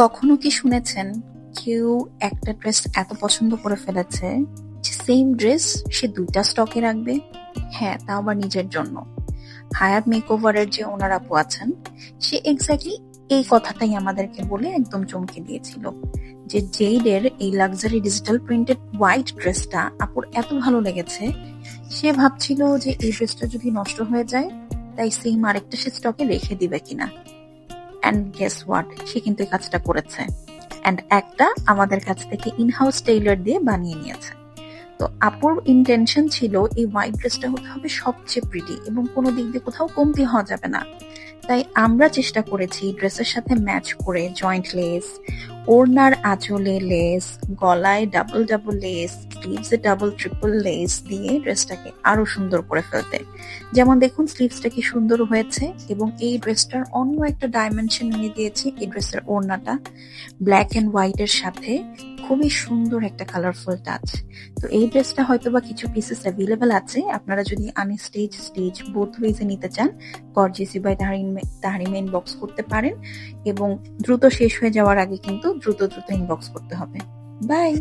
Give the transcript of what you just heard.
কখনো কি শুনেছেন কেউ একটা ড্রেস এত পছন্দ করে ফেলেছে যে সেম ড্রেস সে দুইটা স্টকে রাখবে? হ্যাঁ, তাও আবার নিজের জন্য। হায়াত মেকওভারের যে ওনার আপু আছেন, সে এক্স্যাক্টলি এই কথাটাই আমাদেরকে বলে একদম চমকে দিয়েছিল যে জেইডের এই লাক্সারি ডিজিটাল প্রিন্টেড হোয়াইট ড্রেসটা আপুর এত ভালো লেগেছে, সে ভাবছিল যে এই ড্রেসটা যদি নষ্ট হয়ে যায় তাই সেম আরেকটা সে স্টকে রেখে দিবে কিনা। অ্যান্ড গেস হোয়াট, সে কিন্তু এই কাজটা করেছে। অ্যান্ড একটা আমাদের কাছ থেকে ইনহাউস টেইলর দিয়ে বানিয়ে নিয়েছে। তো আপুর ইন্টেনশন ছিল এই হোয়াইট ড্রেসটা হতে হবে সবচেয়ে প্রিটি এবং কোনো দিক দিয়ে কোথাও কমতি হওয়া যাবে না। তাই আমরা চেষ্টা করেছি ড্রেসের সাথে ম্যাচ করে জয়েন্ট লেস, ওড়নার আঁচলে লেস, গলায় ডাবল ডাবল লেস, স্লিভসে ডাবল ট্রিপল লেস দিয়ে ড্রেসটাকে আরো সুন্দর করে ফেলতে। যেমন দেখুন স্লিভসটা কি সুন্দর হয়েছে, এবং এই ড্রেসটার অন্য একটা ডাইমেনশন এনে দিয়েছি এই ড্রেসের ওড়নাটা ব্ল্যাক এন্ড হোয়াইট এর সাথে। খুবই সুন্দর একটা কালারফুল টাচ। তো এই ড্রেসটা হয়তো বা কিছু পিসেস অ্যাভেলেবেল আছে, আপনারা যদি আনস্টিচ স্টিচ বোথ ওয়েজে নিতে চান গর্জিয়াসি বাই তাহরিমে ইনবক্স করতে পারেন, এবং দ্রুত শেষ হয়ে যাওয়ার আগে কিন্তু দ্রুত দ্রুত ইনবক্স করতে হবে। বাই।